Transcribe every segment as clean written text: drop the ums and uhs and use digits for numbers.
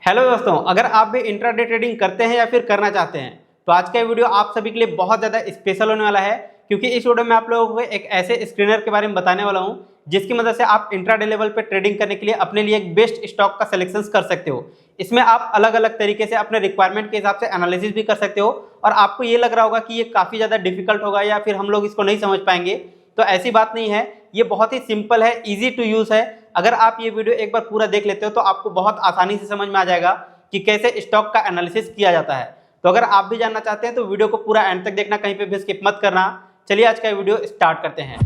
Hello दोस्तों, अगर आप भी इंट्राडे ट्रेडिंग करते हैं या फिर करना चाहते हैं तो आज का वीडियो आप सभी के लिए बहुत ज़्यादा स्पेशल होने वाला है, क्योंकि इस वीडियो में आप लोगों को एक ऐसे स्क्रीनर के बारे में बताने वाला हूं जिसकी मदद से आप इंट्राडे लेवल पे ट्रेडिंग करने के लिए अपने लिए एक बेस्ट स्टॉक का सिलेक्शन कर सकते हो। इसमें आप अलग अलग तरीके से अपने रिक्वायरमेंट के हिसाब से एनालिसिस भी कर सकते हो और आपको ये लग रहा होगा कि ये काफ़ी ज़्यादा डिफिकल्ट होगा या फिर हम लोग इसको नहीं समझ पाएंगे, तो ऐसी बात नहीं है। ये बहुत ही सिंपल है, ईजी टू यूज़ है। अगर आप ये वीडियो एक बार पूरा देख लेते हो तो आपको बहुत आसानी से समझ में आ जाएगा कि कैसे स्टॉक का एनालिसिस किया जाता है। तो अगर आप भी जानना चाहते हैं तो वीडियो को पूरा एंड तक देखना, कहीं पे भी स्किप मत करना। चलिए आज का वीडियो स्टार्ट करते हैं।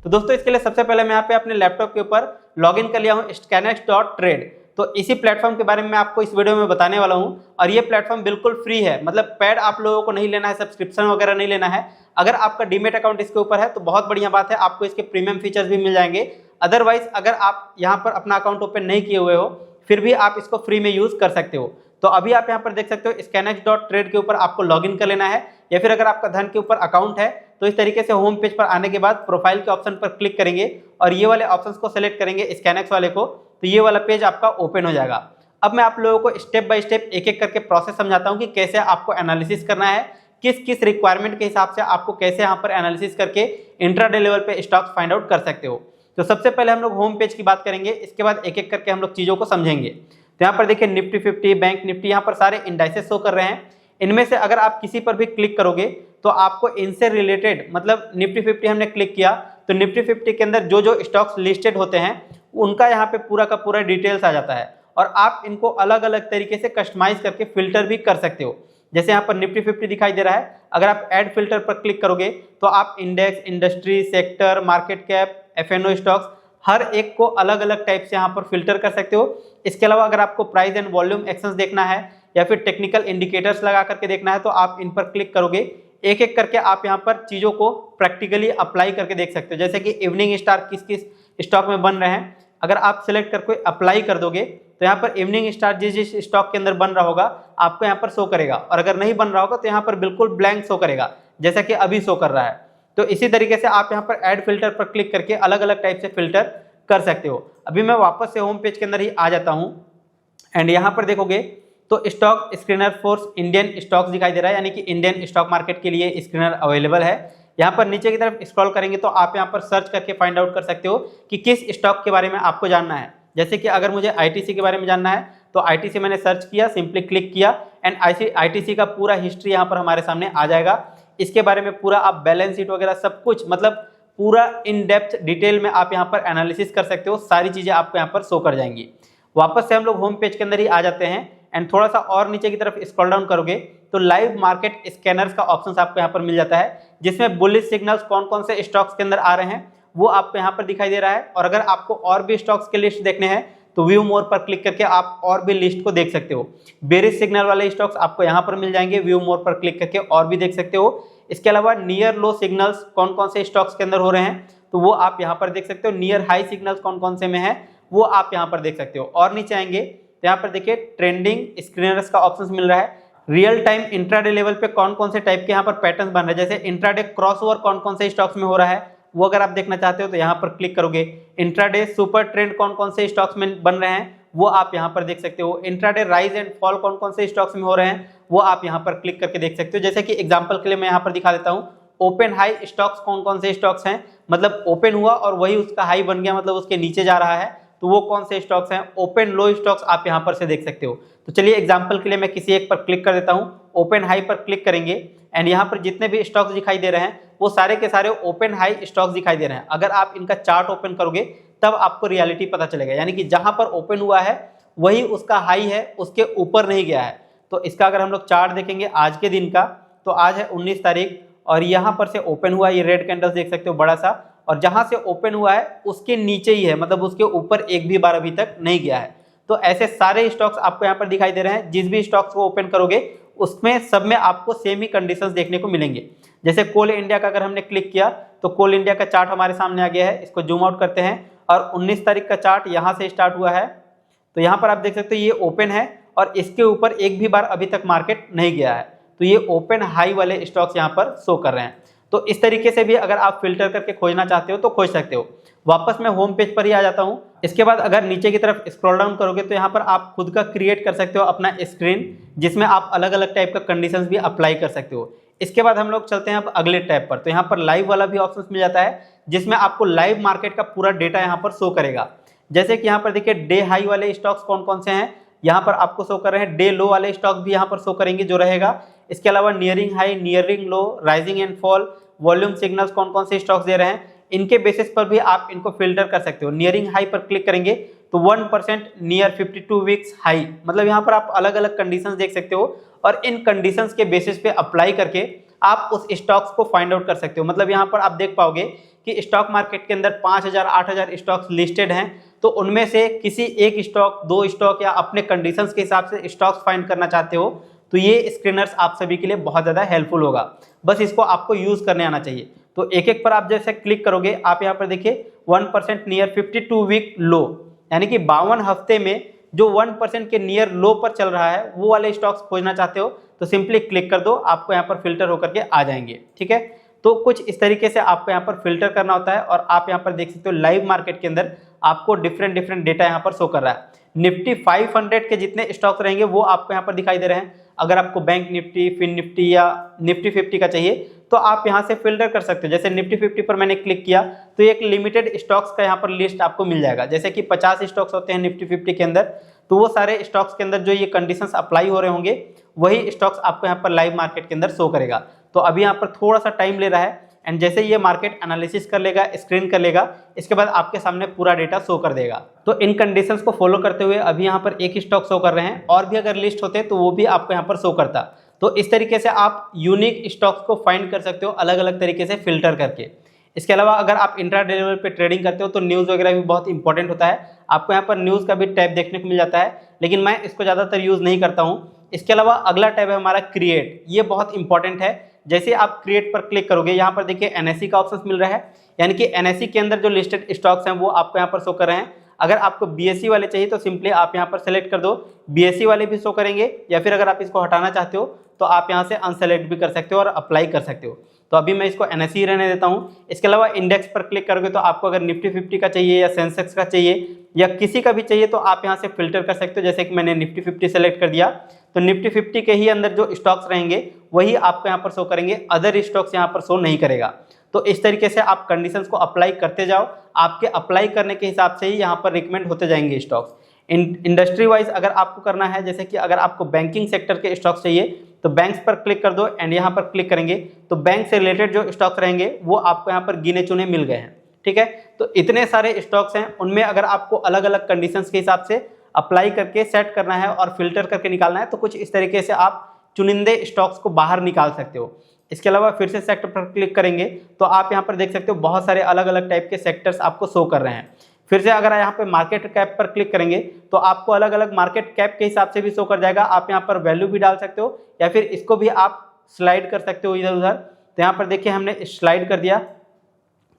तो दोस्तों, इसके लिए सबसे पहले मैं यहाँ पे अपने लैपटॉप के ऊपर लॉगिन कर लिया हूँ scanex.trade। तो इसी प्लेटफॉर्म के बारे में आपको इस वीडियो में बताने वाला हूँ और ये प्लेटफॉर्म बिल्कुल फ्री है, मतलब पेड आप लोगों को नहीं लेना है, सब्सक्रिप्शन वगैरह नहीं लेना है। अगर आपका डीमेट अकाउंट इसके ऊपर है तो बहुत बढ़िया बात है, आपको इसके प्रीमियम फीचर्स भी मिल जाएंगे। अदरवाइज अगर आप यहाँ पर अपना अकाउंट ओपन नहीं किए हुए हो फिर भी आप इसको फ्री में यूज कर सकते हो। तो अभी आप यहाँ पर देख सकते हो scanex.trade के ऊपर आपको लॉगिन कर लेना है, या फिर अगर आपका धन के ऊपर अकाउंट है तो इस तरीके से होम पेज पर आने के बाद प्रोफाइल के ऑप्शन पर क्लिक करेंगे और ये वाले ऑप्शंस को सेलेक्ट करेंगे स्कैनेक्स वाले को, तो ये वाला पेज आपका ओपन हो जाएगा। अब मैं आप लोगों को स्टेप बाय स्टेप एक एक करके प्रोसेस समझाता हूँ कि कैसे आपको एनालिसिस करना है, किस किस रिक्वायरमेंट के हिसाब से आपको कैसे यहाँ पर एनालिसिस करके इंट्राडे लेवल पे स्टॉक्स फाइंड आउट कर सकते हो। तो सबसे पहले हम लोग होम पेज की बात करेंगे, इसके बाद एक एक करके हम लोग चीज़ों को समझेंगे। तो यहाँ पर देखिए निफ्टी 50, बैंक निफ्टी, यहाँ पर सारे इंडाइसेस शो कर रहे हैं। इनमें से अगर आप किसी पर भी क्लिक करोगे तो आपको इनसे रिलेटेड, मतलब निफ्टी 50 हमने क्लिक किया तो निफ्टी 50 के अंदर जो जो स्टॉक्स लिस्टेड होते हैं उनका यहाँ पे पूरा का पूरा डिटेल्स आ जाता है और आप इनको अलग अलग तरीके से कस्टमाइज करके फिल्टर भी कर सकते हो। जैसे यहाँ पर निफ्टी 50 दिखाई दे रहा है, अगर आप ऐड फिल्टर पर क्लिक करोगे तो आप index, industry, sector, market cap, FNO stocks हर एक को अलग अलग टाइप से यहाँ पर फिल्टर कर सकते हो। इसके अलावा अगर आपको प्राइस एंड वॉल्यूम एक्शंस देखना है या फिर टेक्निकल इंडिकेटर्स लगा करके देखना है तो आप इन पर क्लिक करोगे, एक एक करके आप यहाँ पर चीज़ों को प्रैक्टिकली अप्लाई करके देख सकते हो। जैसे कि इवनिंग स्टार किस किस स्टॉक में बन रहे हैं, अगर आप सिलेक्ट करके अप्लाई कर दोगे तो यहाँ पर इवनिंग स्टार जिस जिस स्टॉक के अंदर बन रहा होगा आपको यहाँ पर शो करेगा, और अगर नहीं बन रहा होगा तो यहाँ पर बिल्कुल ब्लैंक शो करेगा, जैसा कि अभी शो कर रहा है। तो इसी तरीके से आप यहाँ पर ऐड फिल्टर पर क्लिक करके अलग अलग टाइप से फिल्टर कर सकते हो। अभी मैं वापस से होम पेज के अंदर ही आ जाता हूँ एंड यहाँ पर देखोगे तो stock screener force Indian stocks दिखाई दे रहा है, यानी कि इंडियन स्टॉक मार्केट के लिए स्क्रीनर अवेलेबल है। यहाँ पर नीचे की तरफ स्क्रॉल करेंगे तो आप यहाँ पर सर्च करके फाइंड आउट कर सकते हो कि किस स्टॉक के बारे में आपको जानना है। जैसे कि अगर मुझे आईटीसी के बारे में जानना है तो आईटीसी मैंने सर्च किया, सिंपली क्लिक किया एंड आईटीसी का पूरा हिस्ट्री यहाँ पर हमारे सामने आ जाएगा। इसके बारे में पूरा आप बैलेंस शीट वगैरह सब कुछ, मतलब पूरा इन डेप्थ डिटेल में आप यहाँ पर एनालिसिस कर सकते हो, सारी चीज़ें आपको यहाँ पर शो कर जाएंगी। वापस से हम लोग होम पेज के अंदर ही आ जाते हैं एंड थोड़ा सा और नीचे की तरफ स्क्रॉल डाउन करोगे तो लाइव मार्केट स्कैनर्स का ऑप्शन आपको यहाँ पर मिल जाता है, जिसमें बुलिश सिग्नल्स कौन कौन से स्टॉक्स के अंदर आ रहे हैं वो आपको यहाँ पर दिखाई दे रहा है। और अगर आपको और भी स्टॉक्स के लिस्ट देखने हैं तो व्यू मोर पर क्लिक करके आप और भी लिस्ट को देख सकते हो। बेरिश सिग्नल वाले स्टॉक्स आपको यहाँ पर मिल जाएंगे, व्यू मोर पर क्लिक करके और भी देख सकते हो। इसके अलावा नियर लो सिग्नल्स कौन कौन से स्टॉक्स के अंदर हो रहे हैं तो वो आप यहाँ पर देख सकते हो। नियर हाई सिग्नल्स कौन कौन से में है वो आप यहाँ पर देख सकते हो। और नीचे आएंगे तो यहाँ पर देखिए ट्रेंडिंग स्क्रीनर्स का ऑप्शन मिल रहा है। रियल टाइम इंट्राडे लेवल पे कौन कौन से टाइप के यहाँ पर पैटर्न बन रहे हैं, जैसे इंट्राडे क्रॉसओवर कौन कौन से स्टॉक्स में हो रहा है वो अगर आप देखना चाहते हो तो यहाँ पर क्लिक करोगे। इंट्राडे सुपर ट्रेंड कौन कौन से स्टॉक्स में बन रहे हैं वो आप यहाँ पर देख सकते हो। इंट्राडे राइज एंड फॉल कौन कौन से स्टॉक्स में हो रहे हैं वो आप यहाँ पर क्लिक करके देख सकते हो। जैसे कि एग्जाम्पल के लिए मैं यहाँ पर दिखा देता हूँ, ओपन हाई स्टॉक्स कौन कौन से स्टॉक्स हैं, मतलब ओपन हुआ और वही उसका हाई बन गया, मतलब उसके नीचे जा रहा है तो वो कौन से स्टॉक्स हैं। ओपन लो स्टॉक्स आप यहाँ पर से देख सकते हो। तो चलिए एग्जांपल के लिए मैं किसी एक पर क्लिक कर देता हूँ, ओपन हाई पर क्लिक करेंगे एंड यहाँ पर जितने भी स्टॉक्स दिखाई दे रहे हैं वो सारे के सारे ओपन हाई स्टॉक्स दिखाई दे रहे हैं। अगर आप इनका चार्ट ओपन करोगे तब आपको रियलिटी पता चलेगा, यानी कि जहाँ पर ओपन हुआ है वही उसका हाई है, उसके ऊपर नहीं गया है। तो इसका अगर हम लोग चार्ट देखेंगे आज के दिन का, तो आज है 19 तारीख और यहाँ पर से ओपन हुआ, ये रेड कैंडल्स देख सकते हो बड़ा सा, और जहां से ओपन हुआ है उसके नीचे ही है, मतलब उसके ऊपर एक भी बार अभी तक नहीं गया है। तो ऐसे सारे स्टॉक्स आपको यहाँ पर दिखाई दे रहे हैं। जिस भी स्टॉक्स को ओपन करोगे उसमें सब में आपको सेम ही कंडीशंस देखने को मिलेंगे। जैसे कोल इंडिया का अगर हमने क्लिक किया तो कोल इंडिया का चार्ट हमारे सामने आ गया है। इसको जूम आउट करते हैं और 19 तारीख का चार्ट यहाँ से स्टार्ट हुआ है, तो यहाँ पर आप देख सकते हो ये ओपन है और इसके ऊपर एक भी बार अभी तक मार्केट नहीं गया है। तो ये ओपन हाई वाले स्टॉक्स यहाँ पर शो कर रहे हैं। तो इस तरीके से भी अगर आप फिल्टर करके खोजना चाहते हो तो खोज सकते हो। वापस मैं होम पेज पर ही आ जाता हूँ। इसके बाद अगर नीचे की तरफ स्क्रॉल डाउन करोगे तो यहाँ पर आप खुद का क्रिएट कर सकते हो अपना स्क्रीन, जिसमें आप अलग अलग टाइप का कंडीशंस भी अप्लाई कर सकते हो। इसके बाद हम लोग चलते हैं अब अगले टैब पर। तो यहाँ पर लाइव वाला भी ऑप्शन मिल जाता है, जिसमें आपको लाइव मार्केट का पूरा डेटा यहाँ पर शो करेगा। जैसे कि यहाँ पर देखिए डे हाई वाले स्टॉक्स कौन कौन से हैं यहाँ पर आपको शो कर रहे हैं, डे लो वाले स्टॉक भी यहाँ पर शो करेंगे जो रहेगा। इसके अलावा nearing high, nearing low, rising and fall, volume signals कौन कौन से स्टॉक्स दे रहे हैं, इनके बेसिस पर भी आप इनको फिल्टर कर सकते हो। नियरिंग हाई पर क्लिक करेंगे तो 1% नियर 52 वीक्स हाई, मतलब यहाँ पर आप अलग अलग कंडीशंस देख सकते हो और इन कंडीशंस के बेसिस पे अप्लाई करके आप उस स्टॉक्स को फाइंड आउट कर सकते हो। मतलब यहाँ पर आप देख पाओगे कि स्टॉक मार्केट के अंदर 5000 8000 स्टॉक्स लिस्टेड हैं, तो उनमें से किसी एक स्टॉक, दो स्टॉक या अपने कंडीशंस के हिसाब से स्टॉक्स फाइंड करना चाहते हो तो ये स्क्रीनर्स आप सभी के लिए बहुत ज़्यादा हेल्पफुल होगा। बस इसको आपको यूज़ करने आना चाहिए। तो एक एक पर आप जैसे क्लिक करोगे, आप यहाँ पर देखिए 1% नियर 52 वीक लो, यानी कि 52 हफ्ते में जो 1% के नियर लो पर चल रहा है वो वाले स्टॉक्स खोजना चाहते हो तो सिंपली क्लिक कर दो, आपको यहाँ पर फिल्टर होकर के आ जाएंगे। ठीक है, तो कुछ इस तरीके से आपको यहाँ पर फिल्टर करना होता है और आप यहाँ पर देख सकते हो लाइव मार्केट के अंदर आपको डिफरेंट डेटा यहाँ पर शो कर रहा है। निफ्टी 500 के जितने स्टॉक्स रहेंगे वो आपको यहाँ पर दिखाई दे रहे हैं। अगर आपको बैंक निफ्टी, फिन निफ्टी या निफ्टी 50 का चाहिए तो आप यहाँ से फिल्टर कर सकते हो। जैसे निफ्टी 50 पर मैंने क्लिक किया तो एक लिमिटेड स्टॉक्स का यहाँ पर लिस्ट आपको मिल जाएगा। जैसे कि 50 स्टॉक्स होते हैं निफ्टी 50 के अंदर, तो वो सारे स्टॉक्स के अंदर जो ये कंडीशंस अप्लाई हो रहे होंगे वही स्टॉक्स आपको यहाँ पर लाइव मार्केट के अंदर शो करेगा। तो अभी यहाँ पर थोड़ा सा टाइम ले रहा है एंड जैसे ये मार्केट एनालिसिस कर लेगा, स्क्रीन कर लेगा, इसके बाद आपके सामने पूरा डेटा शो कर देगा। तो इन कंडीशंस को फॉलो करते हुए अभी यहाँ पर एक स्टॉक शो कर रहे हैं, और भी अगर लिस्ट होते तो वो भी आपको यहाँ पर शो करता। तो इस तरीके से आप यूनिक स्टॉक्स को फाइंड कर सकते हो अलग अलग तरीके से फिल्टर करके। इसके अलावा अगर आप इंट्राडे लेवल पे ट्रेडिंग करते हो तो न्यूज़ वगैरह भी बहुत इंपॉर्टेंट होता है। आपको यहाँ पर न्यूज़ का भी टैब देखने को मिल जाता है, लेकिन मैं इसको ज़्यादातर यूज़ नहीं करता हूँ। इसके अलावा अगला टैब है हमारा क्रिएट, ये बहुत इंपॉर्टेंट है। जैसे आप क्रिएट पर क्लिक करोगे, यहाँ पर देखिए एनएससी का ऑप्शन मिल रहा है, यानी कि एनएससी के अंदर जो लिस्टेड स्टॉक्स हैं वो आपको यहाँ पर शो कर रहे हैं। अगर आपको बीएससी वाले चाहिए तो सिंपली आप यहाँ पर सेलेक्ट कर दो, बीएससी वाले भी शो करेंगे, या फिर अगर आप इसको हटाना चाहते हो तो आप यहाँ से अनसेलेक्ट भी कर सकते हो और अप्लाई कर सकते हो। तो अभी मैं इसको एनएससी रहने देता हूँ। इसके अलावा इंडेक्स पर क्लिक करोगे तो आपको अगर निफ्टी 50 का चाहिए या सेंसेक्स का चाहिए या किसी का भी चाहिए तो आप यहाँ से फिल्टर कर सकते हो। जैसे कि मैंने निफ्टी 50 सेलेक्ट कर दिया तो निफ्टी 50 के ही अंदर जो स्टॉक्स रहेंगे वही आपको यहाँ पर शो करेंगे, अदर स्टॉक्स यहाँ पर शो नहीं करेगा। तो इस तरीके से आप कंडीशंस को अप्लाई करते जाओ, आपके अप्लाई करने के हिसाब से ही यहाँ पर रिकमेंड होते जाएंगे स्टॉक्स। इंडस्ट्री वाइज अगर आपको करना है, जैसे कि अगर आपको बैंकिंग सेक्टर के स्टॉक्स चाहिए तो बैंक्स पर क्लिक कर दो एंड यहाँ पर क्लिक करेंगे तो बैंक से रिलेटेड जो स्टॉक्स रहेंगे वो आपको यहाँ पर गिने चुने मिल गए हैं। ठीक है, तो इतने सारे स्टॉक्स हैं, उनमें अगर आपको अलग अलग कंडीशंस के हिसाब से अप्लाई करके सेट करना है और फिल्टर करके निकालना है तो कुछ इस तरीके से आप चुनिंदे स्टॉक्स को बाहर निकाल सकते हो। इसके अलावा फिर से सेक्टर पर क्लिक करेंगे तो आप यहाँ पर देख सकते हो बहुत सारे अलग अलग टाइप के सेक्टर्स आपको शो कर रहे हैं। फिर से अगर यहाँ पे मार्केट कैप पर क्लिक करेंगे तो आपको अलग अलग मार्केट कैप के हिसाब से भी शो कर जाएगा। आप यहाँ पर वैल्यू भी डाल सकते हो या फिर इसको भी आप स्लाइड कर सकते हो इधर उधर। तो यहाँ पर देखिए हमने स्लाइड कर दिया,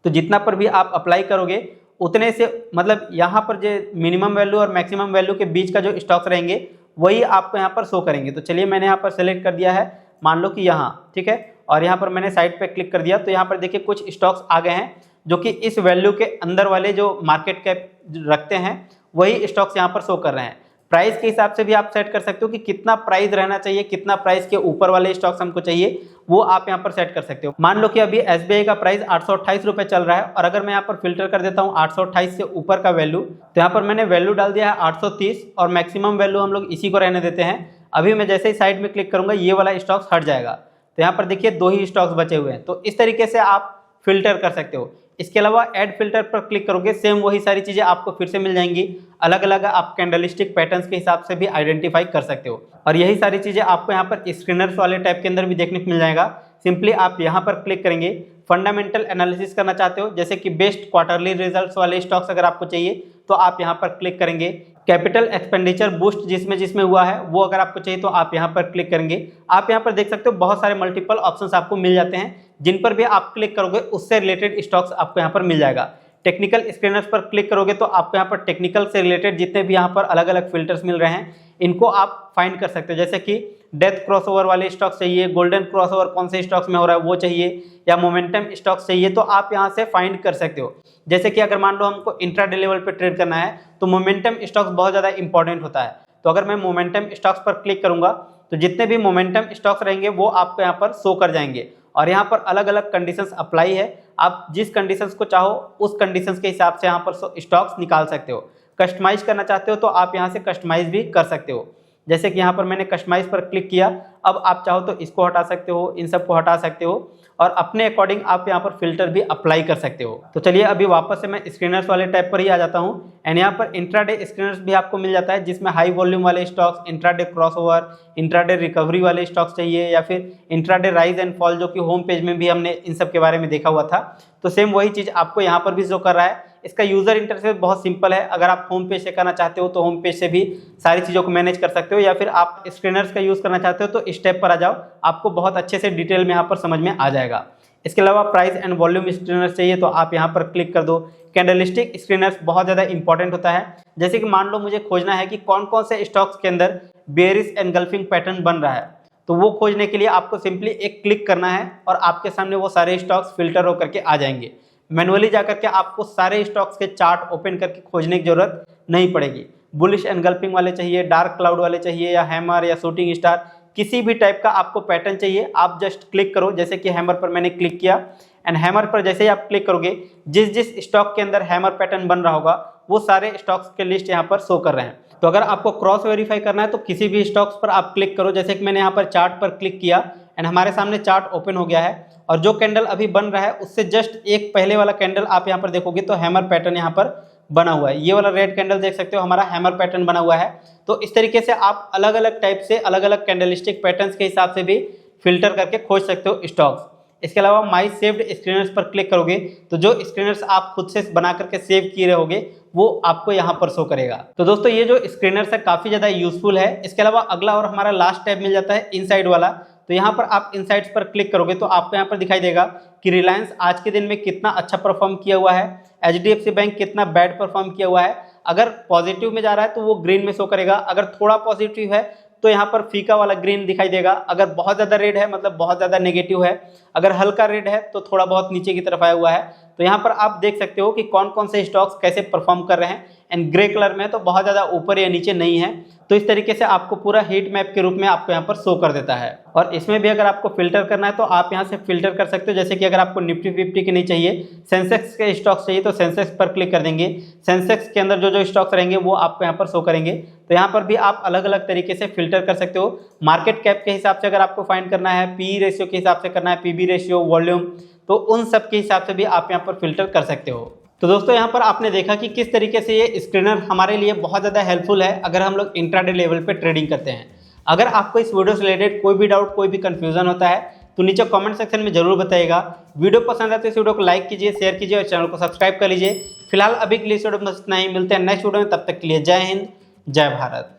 तो जितना पर भी आप अप्लाई करोगे उतने से, मतलब यहाँ पर जो मिनिमम वैल्यू और मैक्सिमम वैल्यू के बीच का जो स्टॉक्स रहेंगे वही आपको यहाँ पर शो करेंगे। तो चलिए मैंने यहाँ पर सेलेक्ट कर दिया है, मान लो कि यहाँ, ठीक है, और यहाँ पर मैंने साइड पे क्लिक कर दिया तो यहाँ पर देखिए कुछ स्टॉक्स आ गए हैं जो कि इस वैल्यू के अंदर वाले जो मार्केट कैप रखते हैं वही स्टॉक्स यहाँ पर शो कर रहे हैं। प्राइस के हिसाब से भी आप सेट कर सकते हो कि कितना प्राइस रहना चाहिए, कितना प्राइस के ऊपर वाले स्टॉक्स हमको चाहिए वो आप यहाँ पर सेट कर सकते हो। मान लो कि अभी एसबीआई का प्राइस 828 रुपये चल रहा है और अगर मैं यहाँ पर फिल्टर कर देता हूँ 828 से ऊपर का वैल्यू, तो यहाँ पर मैंने वैल्यू डाल दिया है 830 और मैक्सिमम वैल्यू हम लोग इसी को रहने देते हैं। अभी मैं जैसे ही साइड में क्लिक करूँगा ये वाला स्टॉक्स हट जाएगा। तो यहाँ पर देखिए 2 ही स्टॉक्स बचे हुए हैं। तो इस तरीके से आप फिल्टर कर सकते हो। इसके अलावा ऐड फिल्टर पर क्लिक करोगे सेम वही सारी चीज़ें आपको फिर से मिल जाएंगी। अलग अलग आप कैंडलस्टिक पैटर्न्स के हिसाब से भी आइडेंटिफाई कर सकते हो और यही सारी चीज़ें आपको यहाँ पर स्क्रीनर्स वाले टैब के अंदर भी देखने को मिल जाएगा। सिंपली आप यहाँ पर क्लिक करेंगे, फंडामेंटल एनालिसिस करना चाहते हो जैसे कि बेस्ट क्वार्टरली रिजल्ट्स वाले स्टॉक्स अगर आपको चाहिए तो आप यहाँ पर क्लिक करेंगे। कैपिटल एक्सपेंडिचर बूस्ट जिसमें हुआ है वो अगर आपको चाहिए तो आप यहाँ पर क्लिक करेंगे। आप यहाँ पर देख सकते हो बहुत सारे मल्टीपल ऑप्शंस आपको मिल जाते हैं, जिन पर भी आप क्लिक करोगे उससे रिलेटेड स्टॉक्स आपको यहाँ पर मिल जाएगा। टेक्निकल स्क्रीनर्स पर क्लिक करोगे तो आपको यहाँ पर टेक्निकल से रिलेटेड जितने भी यहाँ पर अलग अलग फिल्टर्स मिल रहे हैं इनको आप फाइंड कर सकते हो। जैसे कि डेथ क्रॉसओवर वाले स्टॉक्स चाहिए, गोल्डन क्रॉसओवर कौन से स्टॉक्स में हो रहा है वो चाहिए, या मोमेंटम स्टॉक्स चाहिए, तो आप यहाँ से फाइंड कर सकते हो। जैसे कि अगर मान लो हमको इंट्राडे लेवल पे ट्रेड करना है तो मोमेंटम स्टॉक्स बहुत ज़्यादा इंपॉर्टेंट होता है। तो अगर मैं मोमेंटम स्टॉक्स पर क्लिक करूंगा तो जितने भी मोमेंटम स्टॉक्स रहेंगे वो आपको यहाँ पर शो कर जाएंगे, और यहाँ पर अलग अलग कंडीशंस अप्लाई है। आप जिस कंडीशंस को चाहो उस कंडीशंस के हिसाब से यहाँ पर स्टॉक्स निकाल सकते हो। कस्टमाइज करना चाहते हो तो आप यहाँ से कस्टमाइज भी कर सकते हो। जैसे कि यहाँ पर मैंने कस्टमाइज पर क्लिक किया, अब आप चाहो तो इसको हटा सकते हो, इन सब को हटा सकते हो, और अपने अकॉर्डिंग आप यहाँ पर फिल्टर भी अप्लाई कर सकते हो। तो चलिए अभी वापस से मैं स्क्रीनर्स वाले टैब पर ही आ जाता हूँ, एंड यहाँ पर इंट्राडे स्क्रीनर्स भी आपको मिल जाता है, जिसमें हाई वॉल्यूम वाले stocks, intraday crossover, intraday recovery वाले स्टॉक्स चाहिए, या फिर इंट्राडे राइज एंड फॉल, जो कि होम पेज में भी हमने इन सब के बारे में देखा हुआ था। तो सेम वही चीज़ आपको यहाँ पर भी शो कर रहा है। इसका यूजर इंटरफेस बहुत सिंपल है। अगर आप होम पेज से करना चाहते हो तो होम पेज से भी सारी चीज़ों को मैनेज कर सकते हो, या फिर आप स्क्रीनर्स का यूज़ करना चाहते हो तो इस स्टेप पर आ जाओ, आपको बहुत अच्छे से डिटेल में यहाँ पर समझ में आ जाएगा। इसके अलावा प्राइस एंड वॉल्यूम स्क्रीनर्स चाहिए तो आप यहाँ पर क्लिक कर दो। कैंडलस्टिक स्क्रीनर्स बहुत ज़्यादा इंपॉर्टेंट होता है। जैसे कि मान लो मुझे खोजना है कि कौन कौन से स्टॉक्स के अंदर बेयरिश एनगल्फिंग पैटर्न बन रहा है, तो वो खोजने के लिए आपको सिंपली एक क्लिक करना है और आपके सामने वो सारे स्टॉक्स फिल्टर होकर के आ जाएंगे। मैनुअली जाकर के आपको सारे स्टॉक्स के चार्ट ओपन करके खोजने की जरूरत नहीं पड़ेगी। बुलिश एनगल्फिंग वाले चाहिए, डार्क क्लाउड वाले चाहिए, या हैमर या शूटिंग स्टार, किसी भी टाइप का आपको पैटर्न चाहिए, आप जस्ट क्लिक करो। जैसे कि हैमर पर मैंने क्लिक किया, एंड हैमर पर जैसे ही आप क्लिक करोगे, जिस जिस स्टॉक के अंदर हैमर पैटर्न बन रहा होगा वो सारे स्टॉक्स के लिस्ट यहाँ पर शो कर रहे हैं। तो अगर आपको क्रॉस वेरीफाई करना है तो किसी भी स्टॉक्स पर आप क्लिक करो। जैसे कि मैंने यहाँ पर चार्ट पर क्लिक किया, एंड हमारे सामने चार्ट ओपन हो गया है, और जो कैंडल अभी बन रहा है उससे जस्ट एक पहले वाला कैंडल आप यहाँ पर देखोगे तो हैमर पैटर्न यहाँ पर बना हुआ है। ये वाला रेड कैंडल देख सकते हो, हमारा हैमर पैटर्न बना हुआ है। तो इस तरीके से आप अलग अलग टाइप से अलग अलग कैंडलस्टिक पैटर्न्स के हिसाब से भी फिल्टर करके खोज सकते हो स्टॉक्स। इसके अलावा माई सेव्ड स्क्रीनर्स पर क्लिक करोगे तो जो स्क्रीनर्स आप खुद से बना करके सेव किए रहोगे वो आपको यहाँ पर शो करेगा। तो दोस्तों ये जो स्क्रीनर्स है काफ़ी ज़्यादा यूजफुल है। इसके अलावा अगला और हमारा लास्ट टैब मिल जाता है इनसाइड वाला। तो यहाँ पर आप इनसाइड्स पर क्लिक करोगे तो आपको यहाँ पर दिखाई देगा कि रिलायंस आज के दिन में कितना अच्छा परफॉर्म किया हुआ है, HDFC बैंक कितना बैड परफॉर्म किया हुआ है। अगर पॉजिटिव में जा रहा है तो वो ग्रीन में शो करेगा, अगर थोड़ा पॉजिटिव है तो यहाँ पर फीका वाला ग्रीन दिखाई देगा, अगर बहुत ज़्यादा रेड है मतलब बहुत ज़्यादा नेगेटिव है, अगर हल्का रेड है तो थोड़ा बहुत नीचे की तरफ आया हुआ है। तो यहाँ पर आप देख सकते हो कि कौन कौन से स्टॉक्स कैसे परफॉर्म कर रहे हैं, एंड ग्रे कलर में तो बहुत ज़्यादा ऊपर या नीचे नहीं है। तो इस तरीके से आपको पूरा हीट मैप के रूप में आपको यहाँ पर शो कर देता है। और इसमें भी अगर आपको फिल्टर करना है तो आप यहाँ से फिल्टर कर सकते हो। जैसे कि अगर आपको निफ्टी 50 के नहीं चाहिए, सेंसेक्स के स्टॉक्स चाहिए तो सेंसेक्स पर क्लिक कर देंगे। सेंसेक्स के अंदर जो जो स्टॉक्स रहेंगे वो आपको यहाँ पर शो करेंगे। तो यहाँ पर भी आप अलग अलग तरीके से फिल्टर कर सकते हो। मार्केट कैप के हिसाब से अगर आपको फाइंड करना है, पी रेशियो के हिसाब से करना है, पीबी रेशियो, वॉल्यूम, तो उन सब के हिसाब से भी आप यहाँ पर फिल्टर कर सकते हो। तो दोस्तों यहाँ पर आपने देखा कि किस तरीके से ये स्क्रीनर हमारे लिए बहुत ज़्यादा हेल्पफुल है अगर हम लोग इंट्राडे लेवल पे ट्रेडिंग करते हैं। अगर आपको इस वीडियो से रिलेटेड कोई भी डाउट, कोई भी कंफ्यूजन होता है तो नीचे कमेंट सेक्शन में जरूर बताइएगा। वीडियो पसंद आए तो इस वीडियो को लाइक कीजिए, शेयर कीजिए और चैनल को सब्सक्राइब कर लीजिए। फिलहाल अभी के लिए इस वीडियो में इतना ही, मिलते हैं नेक्स्ट वीडियो में, तब तक के लिए जय हिंद, जय भारत।